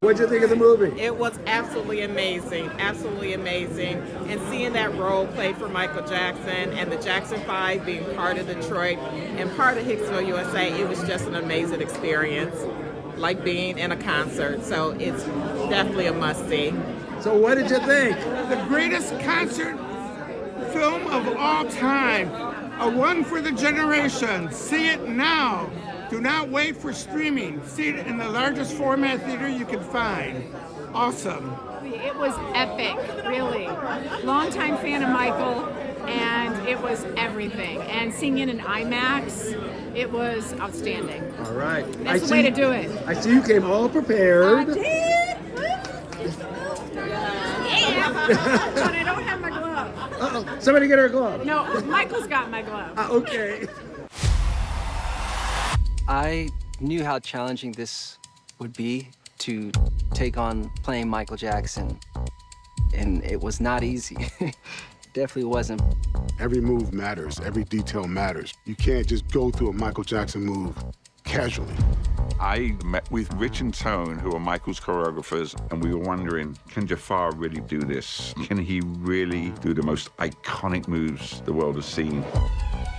What'd you think of the movie? It was absolutely amazing, absolutely amazing. And seeing that role played for Michael Jackson and the Jackson 5 being part of Detroit and part of Hicksville, USA, it was just an amazing experience, like being in a concert. So it's definitely a must-see. So what did you think? The greatest concert film of all time. A one for the generation. See it now. Do not wait for streaming. See it in the largest format theater you can find. Awesome. It was epic, really. Longtime fan of Michael, and it was everything. And seeing it in IMAX, it was outstanding. All right. That's the way to do it. I see you came all prepared. I did. Yeah, but I don't have my glove. Uh-oh, somebody get her a glove. No, Michael's got my glove. Okay. I knew how challenging this would be to take on playing Michael Jackson, and it was not easy. Definitely wasn't. Every move matters, every detail matters. You can't just go through a Michael Jackson move casually. I met with Rich and Tone, who are Michael's choreographers, and we were wondering, can Jafar really do this? Can he really do the most iconic moves the world has seen?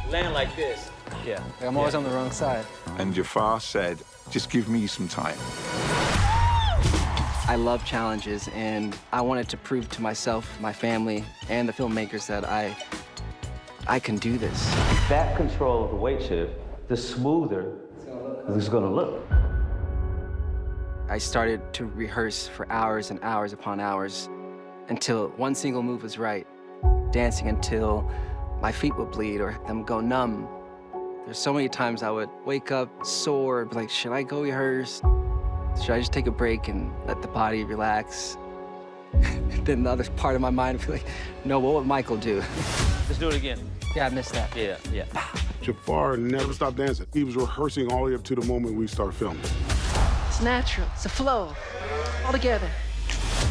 Land like this. Yeah, I'm always on the wrong side. And Jafar said, just give me some time. I love challenges, and I wanted to prove to myself, my family, and the filmmakers that I can do this. That control of the weight shift, the smoother it's gonna look. I started to rehearse for hours and hours upon hours until one single move was right, dancing until my feet would bleed or them go numb. There's so many times I would wake up sore, be like, should I go rehearse? Should I just take a break and let the body relax? Then the other part of my mind would be like, no, what would Michael do? Let's do it again. Yeah, I missed that. Yeah. Jafar never stopped dancing. He was rehearsing all the way up to the moment we start filming. It's natural, it's a flow, all together.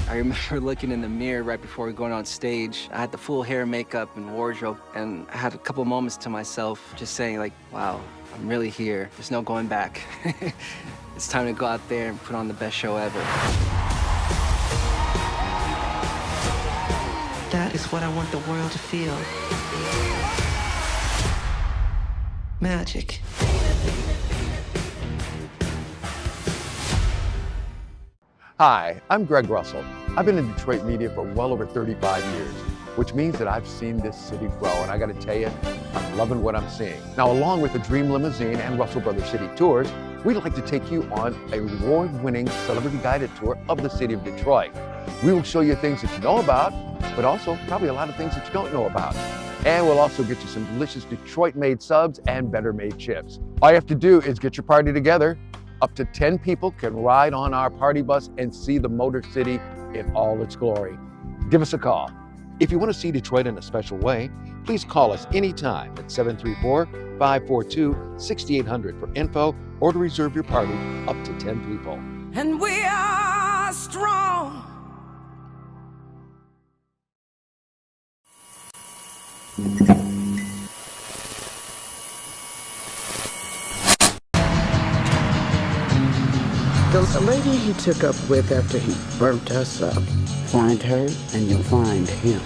I remember looking in the mirror right before going on stage. I had the full hair, makeup, and wardrobe, and I had a couple moments to myself just saying like, wow, I'm really here. There's no going back. It's time to go out there and put on the best show ever. That is what I want the world to feel. Magic. Hi, I'm Greg Russell. I've been in Detroit media for well over 35 years, which means that I've seen this city grow, and I gotta tell you, I'm loving what I'm seeing. Now, along with the Dream Limousine and Russell Brothers City Tours, we'd like to take you on a award-winning celebrity guided tour of the city of Detroit. We will show you things that you know about, but also probably a lot of things that you don't know about. And we'll also get you some delicious Detroit-made subs and better-made chips. All you have to do is get your party together. Up to 10 people can ride on our party bus and see the Motor City in all its glory. Give us a call. If you want to see Detroit in a special way, please call us anytime at 734-542-6800 for info or to reserve your party up to 10 people. And we are strong. The lady he took up with after he burnt us up, find her and you'll find him.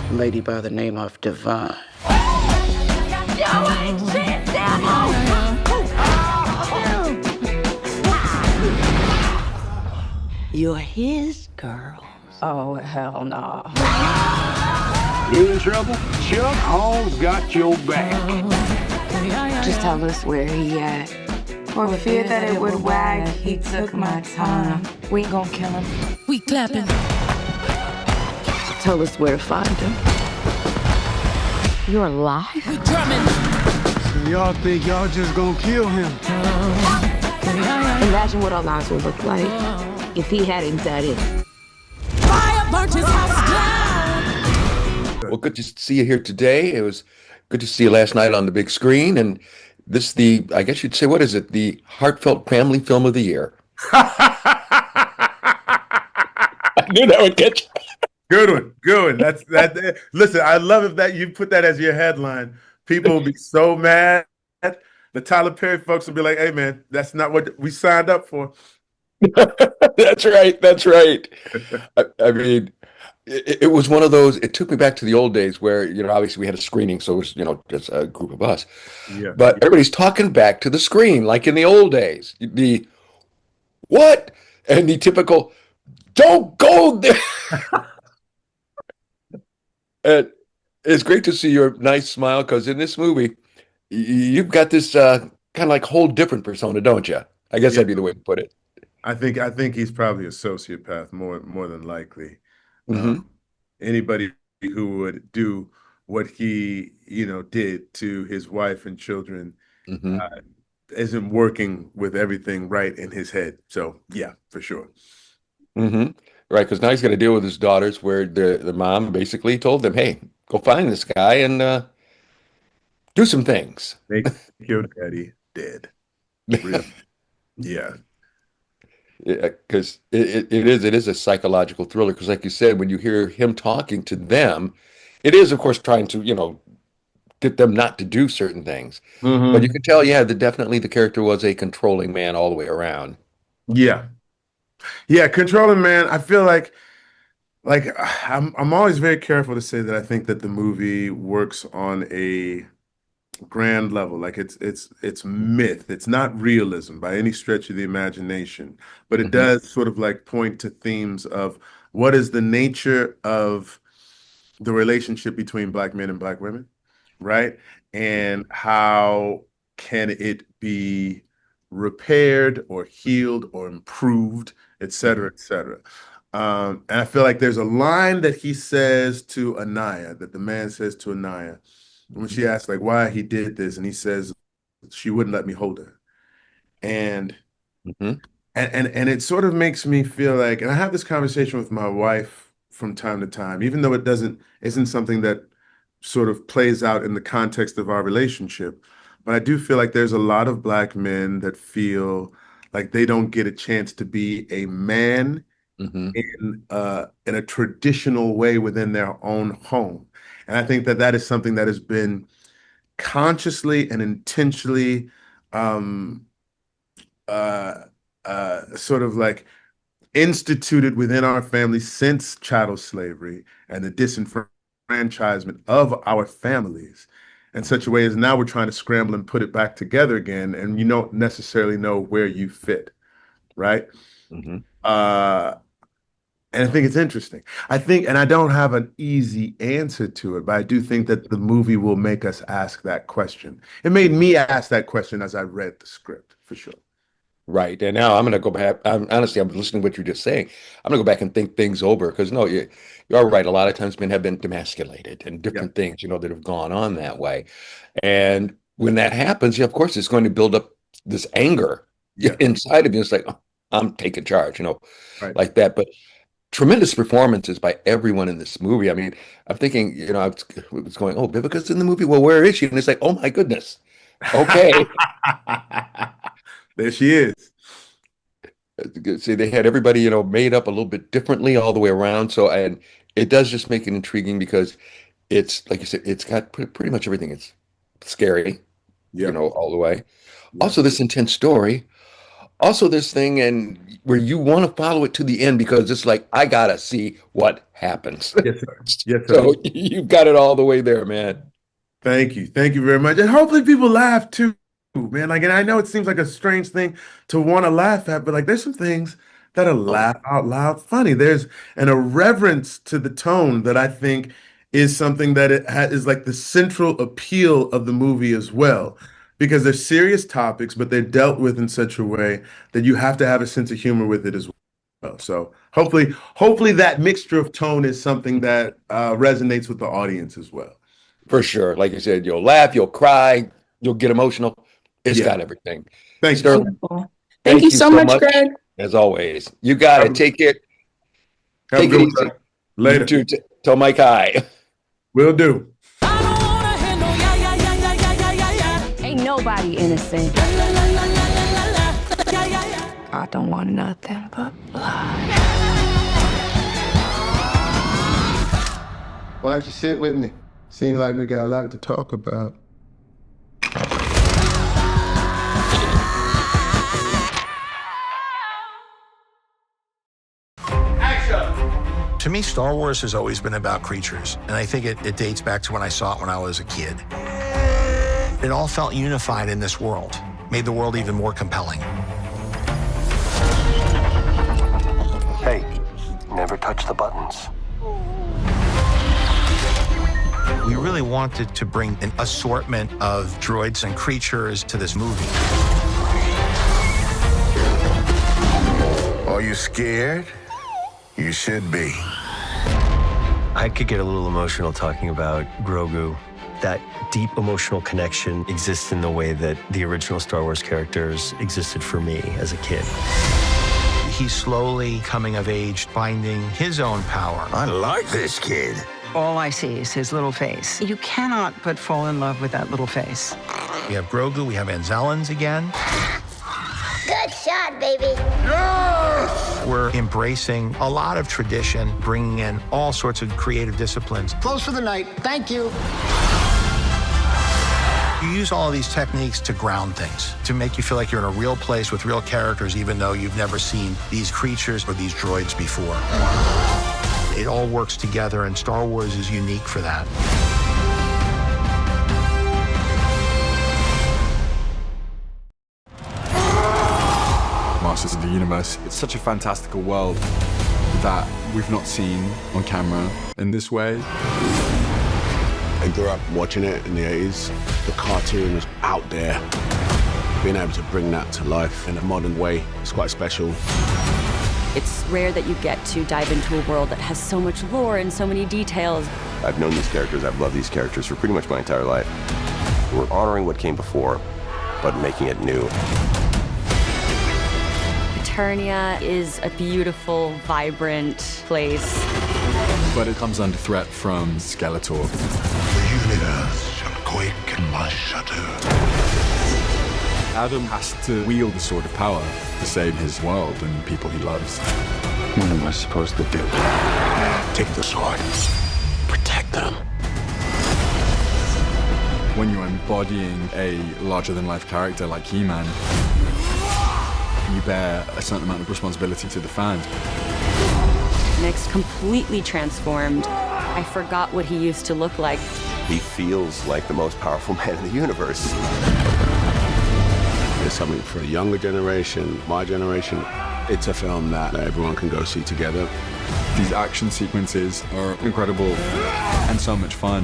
A lady by the name of Divine. You're his girl. Oh, hell no. You in trouble? Chuck Hall's got your back. Just tell us where he at. For fear that it would wag, he took my time. We ain't gonna kill him. We clapping. Tell us where to find him. You're alive? We drumming. So y'all think y'all just gonna kill him? Imagine what our lives would look like if he hadn't done it. Fire burnt his house down. Well, good to see you here today. It was good to see you last night on the big screen. And this I guess you'd say, what is it? The heartfelt family film of the year. I knew that would get you. Good one. That's that. Listen, I love it that you put that as your headline. People will be so mad. The Tyler Perry folks will be like, hey man, that's not what we signed up for. That's right. That's right. I mean, it was one of those. It took me back to the old days where, obviously we had a screening, so it was, just a group of us. Yeah. But everybody's talking back to the screen, like in the old days. The what? And the typical, don't go there. And it's great to see your nice smile because in this movie, you've got this kind of like whole different persona, don't you? I guess Yeah. that'd be the way to put it. I think he's probably a sociopath more than likely. Hmm. Anybody who would do what he, did to his wife and children Hmm. uh, isn't working with everything right in his head. So yeah, for sure. Hmm. Right, because now he's got to deal with his daughters, where the mom basically told them, "Hey, go find this guy and do some things." Make your daddy dead. Real. Yeah. Because it is a psychological thriller. Because, like you said, when you hear him talking to them, it is, of course, trying to get them not to do certain things. But you Hmm. can tell, yeah, that definitely the character was a controlling man all the way around. Yeah. Yeah. Controlling man. I feel like I'm always very careful to say that I think that the movie works on a grand level. Like it's myth. It's not realism by any stretch of the imagination, but it Hmm. does sort of like point to themes of what is the nature of the relationship between black men and black women, right? And how can it be repaired or healed or improved, et cetera, et cetera. And I feel like there's a line that he says to Anaya, that the man says to Anaya, when she asks like why he did this, and he says she wouldn't let me hold her. And Hmm. and it sort of makes me feel like, and I have this conversation with my wife from time to time, even though it doesn't isn't something that sort of plays out in the context of our relationship. But I do feel like there's a lot of black men that feel like they don't get a chance to be a man Hmm. in a traditional way within their own home. And I think that that is something that has been consciously and intentionally um, uh, sort of like instituted within our family since chattel slavery and the disenfranchisement of our families in such a way as now we're trying to scramble and put it back together again, and you don't necessarily know where you fit, right? Hmm. Uh, and I think it's interesting. I think, and I don't have an easy answer to it, but I do think that the movie will make us ask that question. It made me ask that question as I read the script, for sure. Right. And now I'm going to go back. Honestly, I'm listening to what you're just saying. I'm going to go back and think things over because no, you're right. A lot of times men have been demasculated and Yeah, different things, that have gone on that way. And when that happens, yeah, of course, it's going to build up this anger yeah, inside of you. It's like, "Oh, I'm taking charge, right. like that." But tremendous performances by everyone in this movie. I mean, I'm thinking, I was going, oh, Vivica's in the movie. Well, where is she? And it's like, oh my goodness. Okay. There she is. See, they had everybody, made up a little bit differently all the way around. So, and it does just make it intriguing because it's, like you said, it's got pretty much everything. It's scary, Yeah, all the way. yeah. Also, this intense story. Also, this thing and where you want to follow it to the end because it's like, I gotta see what happens. Yes, sir. Yes, sir. So you've got it all the way there, man. Thank you. Thank you very much. And hopefully people laugh too, man. Like, and I know it seems like a strange thing to want to laugh at, but like there's some things that are Oh, laugh out loud funny. There's an irreverence to the tone that I think is something that is like the central appeal of the movie as well. Because they're serious topics, but they're dealt with in such a way that you have to have a sense of humor with it as well. So hopefully that mixture of tone is something that resonates with the audience as well. for sure. Like you said, you'll laugh, you'll cry, you'll get emotional. It's Yeah. got everything. Thank you. Sterling, Wonderful. Thank you thank you so so much, much, Greg. as always. You got Have it. a, Take it. have a Take good it one, easy. brother. You Later. too. Tell Mike hi. Will do. I don't wanna hear no yeah, yeah, yeah, yeah, yeah, yeah, yeah, yeah. Ain't nobody innocent. La, la, la, la, la, la, la, la. Yeah, yeah, yeah. I don't want nothing but blood. Why don't you sit with me? Seems like we got a lot to talk about. To me, Star Wars has always been about creatures, and I think it dates back to when I saw it when I was a kid. It all felt unified in this world, made the world even more compelling. Hey, never touch the buttons. We really wanted to bring an assortment of droids and creatures to this movie. Are you scared? You should be. I could get a little emotional talking about Grogu. That deep emotional connection exists in the way that the original Star Wars characters existed for me as a kid. He's slowly coming of age, finding his own power. I like this kid. All I see is his little face. You cannot but fall in love with that little face. We have Grogu, we have Anzellans again. Good shot, baby. Yes! We're embracing a lot of tradition, bringing in all sorts of creative disciplines. Close for the night. Thank you. You use all of these techniques to ground things, to make you feel like you're in a real place with real characters, even though you've never seen these creatures or these droids before. It all works together, and Star Wars is unique for that. Masters of the Universe. It's such a fantastical world that we've not seen on camera in this way. I grew up watching it in the 80s. The cartoon was out there. Being able to bring that to life in a modern way is quite special. It's rare that you get to dive into a world that has so much lore and so many details. I've known these characters, I've loved these characters for pretty much my entire life. We're honoring what came before, but making it new. Eternia is a beautiful, vibrant place. But it comes under threat from Skeletor. The universe shall quake in my shudder. Adam has to wield the Sword of Power to save his world and people he loves. What am I supposed to do? Take the sword. Protect them. When you're embodying a larger-than-life character like He-Man, you bear a certain amount of responsibility to the fans. Next, completely transformed. I forgot what he used to look like. He feels like the most powerful man in the universe. It's something for a younger generation, my generation. It's a film that everyone can go see together. These action sequences are incredible and so much fun.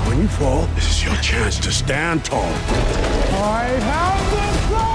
When you fall, this is your chance to stand tall. I have the sword!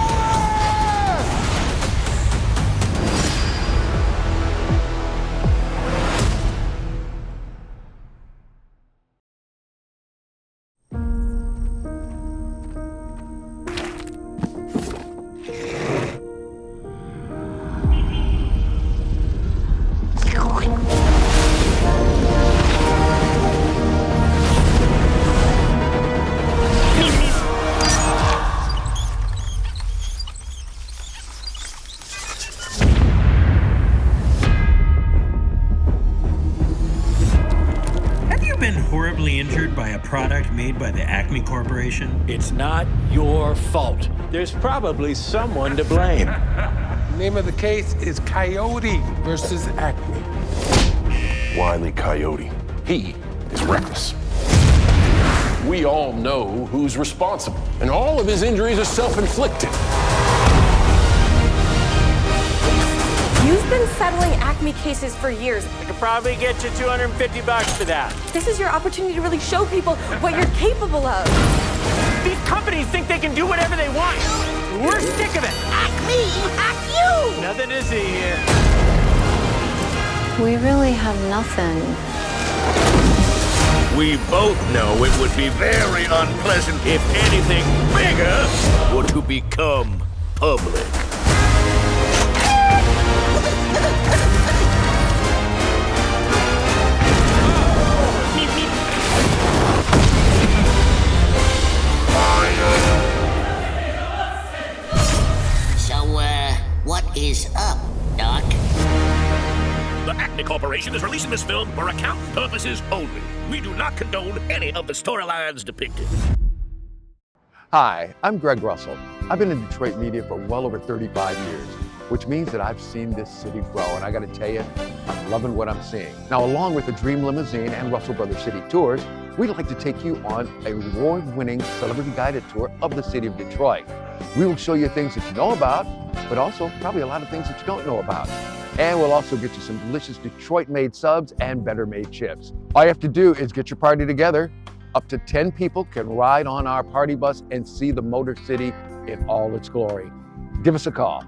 Injured by a product made by the Acme Corporation? It's not your fault. There's probably someone to blame. The name of the case is Coyote versus Acme. Wile E. Coyote. He is reckless. We all know who's responsible, and all of his injuries are self-inflicted. You've been settling Acme cases for years. I could probably get you $250 for that. This is your opportunity to really show people what you're capable of. These companies think they can do whatever they want. We're sick of it. Acme, act you! Nothing to see here. We really have nothing. We both know it would be very unpleasant if anything bigger were to become public. What is up, Doc? The Acme Corporation is releasing this film for account purposes only. We do not condone any of the storylines depicted. Hi, I'm Greg Russell. I've been in Detroit media for well over 35 years, which means that I've seen this city grow. And I got to tell you, I'm loving what I'm seeing. Now, along with the Dream Limousine and Russell Brothers City Tours, we'd like to take you on a award-winning celebrity guided tour of the city of Detroit. We will show you things that you know about, but also probably a lot of things that you don't know about. And we'll also get you some delicious Detroit-made subs and better-made chips. All you have to do is get your party together. Up to 10 people can ride on our party bus and see the Motor City in all its glory. Give us a call.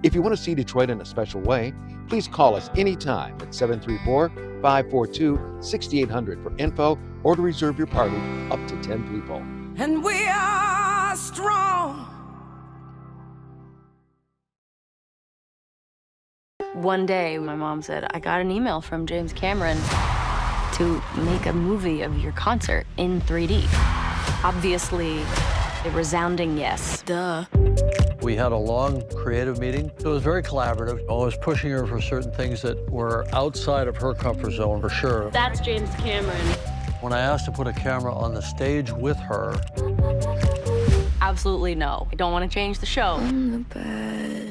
If you want to see Detroit in a special way, please call us anytime at 734-542-6800 for info or to reserve your party up to 10 people. And we are strong. One day, my mom said, I got an email from James Cameron to make a movie of your concert in 3D. Obviously, a resounding yes. Duh. We had a long creative meeting. It was very collaborative. I was pushing her for certain things that were outside of her comfort zone, for sure. That's James Cameron. When I asked to put a camera on the stage with her, Absolutely no. I don't want to change the show.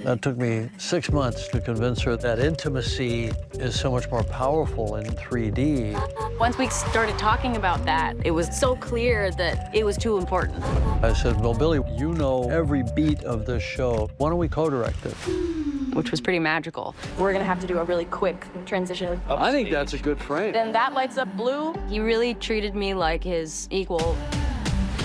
that took me 6 months to convince her that intimacy is so much more powerful in 3D. Once we started talking about that, it was so clear that it was too important. I said, well, Billy, you know every beat of this show. Why don't we co-direct it? Which was pretty magical. We're gonna have to do a really quick transition. I think that's a good frame. Then that lights up blue. He really treated me like his equal.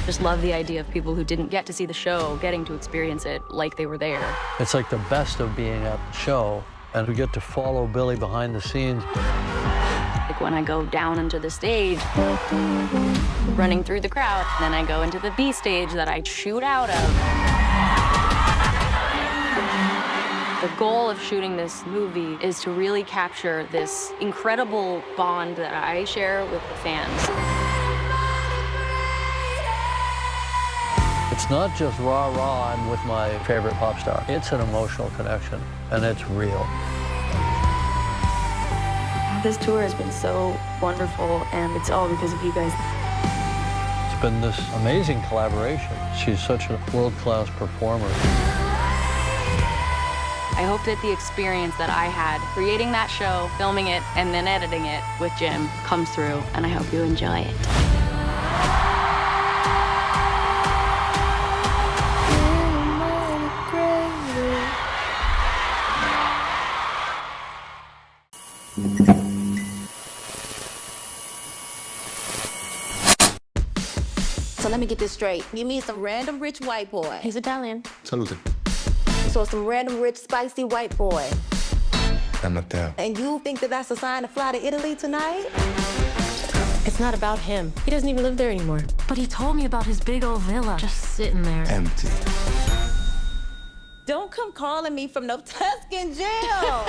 Just love the idea of people who didn't get to see the show getting to experience it like they were there. It's like the best of being at the show, and we get to follow Billy behind the scenes. Like when I go down into the stage, running through the crowd, then I go into the B stage that I shoot out of. The goal of shooting this movie is to really capture this incredible bond that I share with the fans. It's not just rah-rah, I'm with my favorite pop star. It's an emotional connection, and it's real. This tour has been so wonderful, and it's all because of you guys. It's been this amazing collaboration. She's such a world-class performer. I hope that the experience that I had creating that show, filming it, and then editing it with Jim comes through, and I hope you enjoy it. So let me get this straight. You meet some random rich white boy. He's Italian. Salute. So some random rich spicy white boy. I'm Matteo. And you think that that's a sign to fly to Italy tonight? It's not about him. He doesn't even live there anymore. But he told me about his big old villa just sitting there. Empty. Don't come calling me from no Tuscan jail.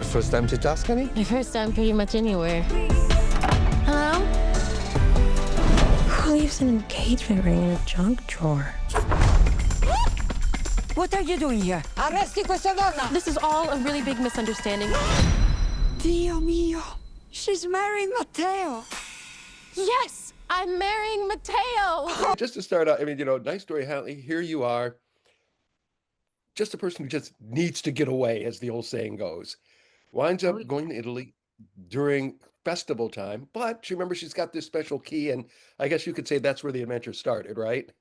First time to Tuscany? My first time pretty much anywhere. Hello? Who leaves an engagement ring in a junk drawer? What are you doing here? Arresti questa donna! This is all a really big misunderstanding. Dio mio, she's marrying Matteo. Yes, I'm marrying Matteo. Just to start out, I mean, you know, nice story, Halle. Here you are. Just a person who just needs to get away, as the old saying goes. Winds up going to Italy during festival time, but she remembers she's got this special key, and I guess you could say that's where the adventure started, right?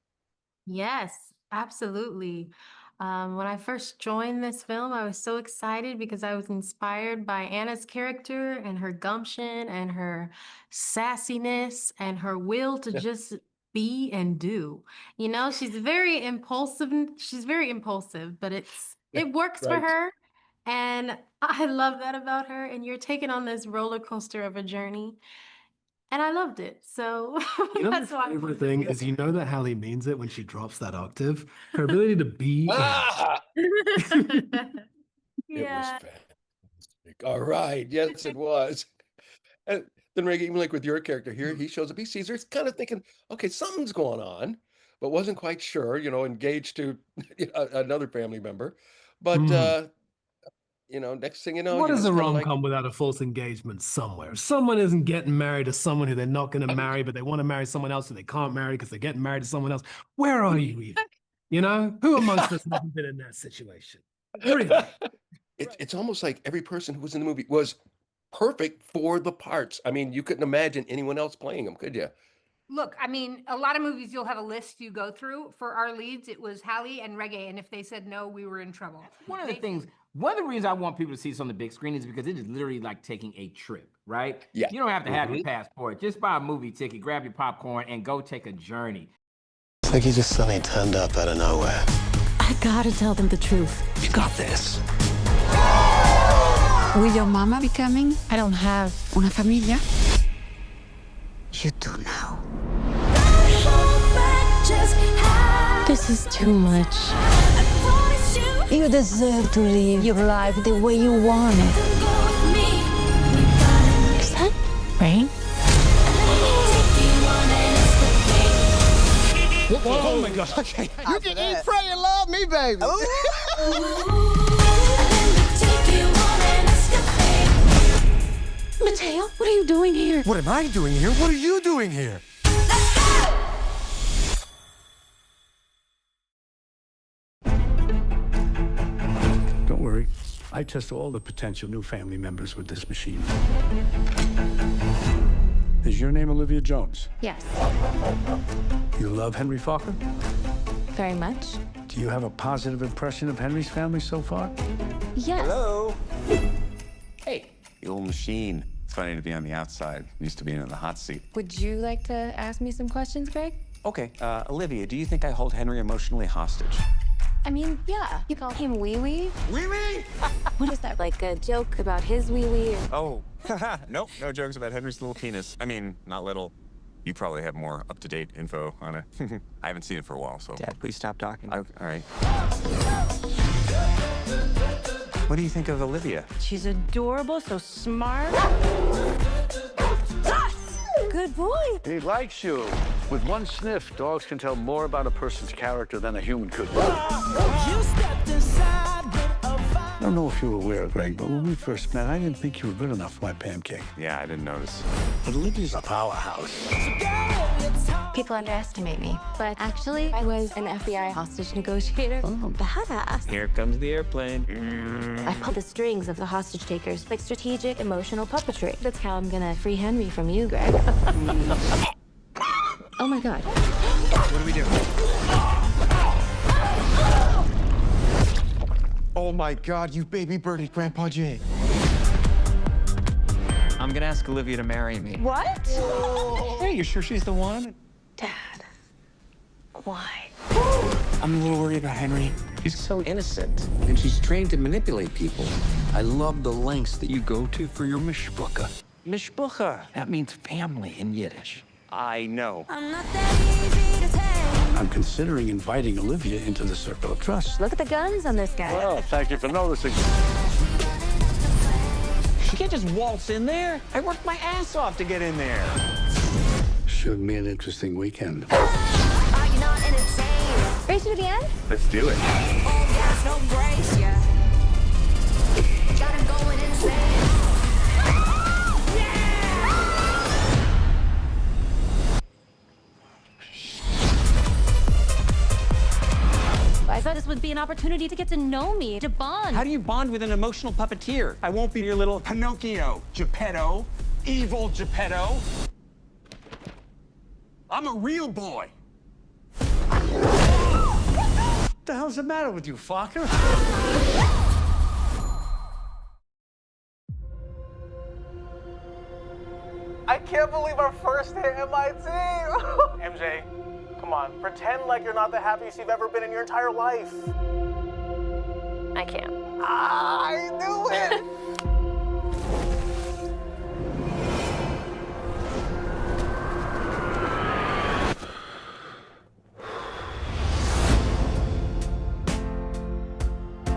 Yes, absolutely. When I first joined this film, I was so excited because I was inspired by Anna's character and her gumption and her sassiness and her will to just be and do. You know, she's very impulsive. She's very impulsive, but it works for Right. her. And I love that about her. And you're taken on this roller coaster of a journey. And I loved it. So You know, that's my why. favorite thing is you know that Halle means it when she drops that octave. Her ability to be. Ah! It was Yeah. fantastic. All right. Yes, it was. And then, Rege, even like with your character here, he shows up. He sees her. He's kind of thinking, okay, something's going on, but wasn't quite sure, you know, engaged to another family member. But You know, next thing you know, What you're is just a kinda like, rom-com without a false engagement somewhere? If someone isn't getting married to someone who they're not going to marry, but they want to marry someone else who they can't marry because they're getting married to someone else. Where are you even? You know, who amongst us hasn't been in that situation? Really? it's almost like every person who was in the movie was perfect for the parts. I mean, you couldn't imagine anyone else playing them, could you? Look, I mean, a lot of movies you'll have a list you go through. For our leads, it was Halle and Rege, and if they said no, we were in trouble. One of the reasons I want people to see this on the big screen is because it is literally like taking a trip, right? Yeah. You don't have to have your passport. Just buy a movie ticket, grab your popcorn, and go take a journey. It's like he just suddenly turned up out of nowhere. I gotta tell them the truth. You got this. Will your mama be coming? I don't have Una familia? You do now. This is too much. You deserve to live your life the way you want it. Is that rain? Oh my God. Okay. You can eat, pray, and love me, baby. Mateo, what are you doing here? What am I doing here? What are you doing here? Don't worry. I test all the potential new family members with this machine. Is your name Olivia Jones? Yes, You love Henry Fokker? very much. Do you have a positive impression of Henry's family so far? Yes. Hello. Hey, the old machine. It's funny to be on the outside. Used to being in the hot seat. Would you like to ask me some questions, Greg? Okay, Olivia, do you think I hold Henry emotionally hostage? I mean, yeah. You call him Wee Wee? Wee Wee? What is that, like a joke about his Wee Wee? Oh, nope, no jokes about Henry's little penis. I mean, not little. You probably have more up-to-date info on it. I haven't seen it for a while, so. Dad, please stop talking. All right. What do you think of Olivia? She's adorable, so smart. Good boy. He likes you. With one sniff, dogs can tell more about a person's character than a human could. I don't know if you were aware, Greg, but when we first met, I didn't think you were good enough for my pancake. Yeah, I didn't notice. But Olivia's a powerhouse. People underestimate me, but actually, I was an FBI hostage negotiator. Badass. Here comes the airplane. I pulled the strings of the hostage takers, like strategic, emotional puppetry. That's how I'm gonna free Henry from you, Greg. Oh my God. What do we do? Oh my God, you baby birdie, Grandpa Jay. I'm gonna ask Olivia to marry me. What? Hey, you sure she's the one? Dad. Why? I'm a little worried about Henry. He's so innocent, and she's trained to manipulate people. I love the lengths that you go to for your mishpucha. Mishpucha. That means family in Yiddish. I know. I'm considering inviting Olivia into the circle of trust. Look at the guns on this guy. Well, thank you for noticing. She can't just waltz in there. I worked my ass off to get in there. Should be an interesting weekend. Race to the end? Let's do it. I thought this would be an opportunity to get to know me, to bond. How do you bond with an emotional puppeteer? I won't be your little Pinocchio, Geppetto, evil Geppetto. I'm a real boy. What the hell's the matter with you, Fokker? I can't believe our first hit MIT. MJ, come on, pretend like you're not the happiest you've ever been in your entire life. I can't. I knew it!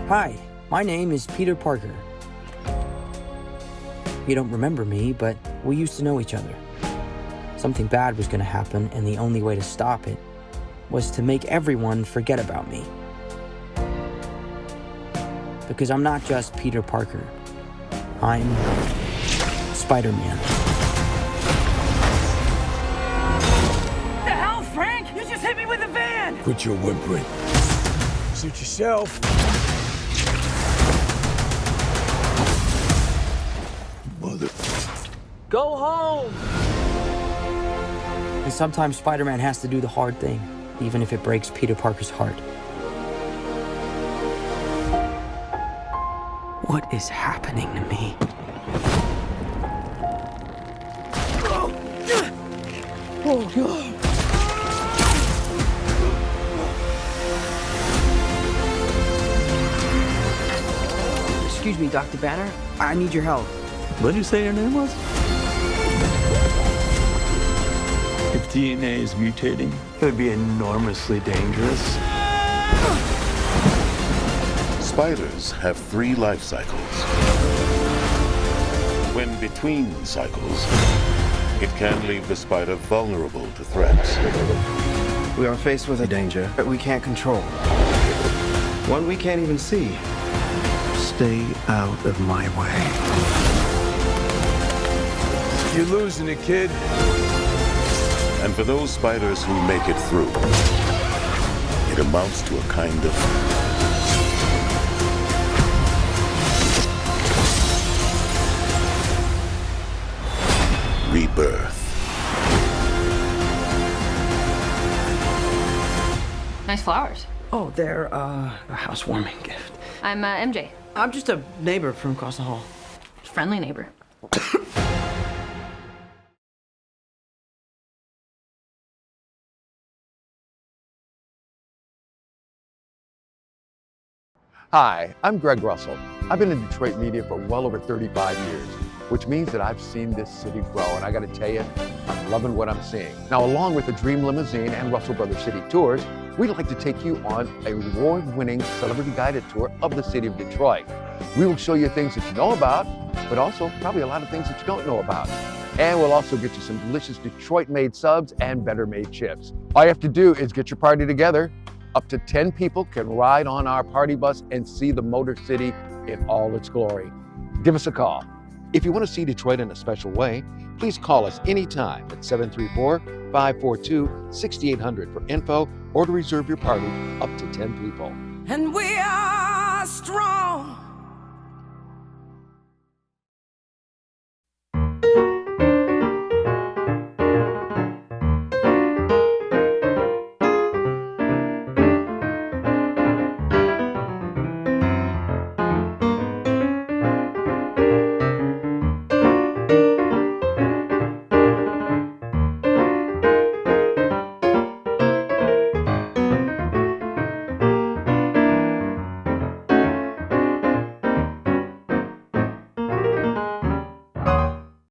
Hi, my name is Peter Parker. You don't remember me, but we used to know each other. Something bad was going to happen, and the only way to stop it was to make everyone forget about me. Because I'm not just Peter Parker. I'm Spider-Man. The hell, Frank? You just hit me with a van! Quit your whimpering. Suit yourself. Mother. Go home! And sometimes Spider-Man has to do the hard thing, even if it breaks Peter Parker's heart. What is happening to me? Oh, God. Excuse me, Dr. Banner. I need your help. What did you say your name was? If DNA is mutating, it would be enormously dangerous. Spiders have 3 life cycles. When between cycles, it can leave the spider vulnerable to threats. We are faced with a danger that we can't control. One we can't even see. Stay out of my way. You're losing it, kid. And for those spiders who make it through, it amounts to a kind of rebirth. Nice flowers. Oh, they're a housewarming gift. I'm MJ. I'm just a neighbor from across the hall. Friendly neighbor. Hi, I'm Greg Russell. I've been in Detroit media for well over 35 years, which means that I've seen this city grow, and I gotta tell you, I'm loving what I'm seeing. Now, along with the Dream Limousine and Russell Brothers City Tours, we'd like to take you on a award-winning celebrity guided tour of the city of Detroit. We will show you things that you know about, but also probably a lot of things that you don't know about. And we'll also get you some delicious Detroit-made subs and better-made chips. All you have to do is get your party together. Up to 10 people can ride on our party bus and see the Motor City in all its glory. Give us a call. If you want to see Detroit in a special way, please call us anytime at 734-542-6800 for info or to reserve your party up to 10 people. And we are strong.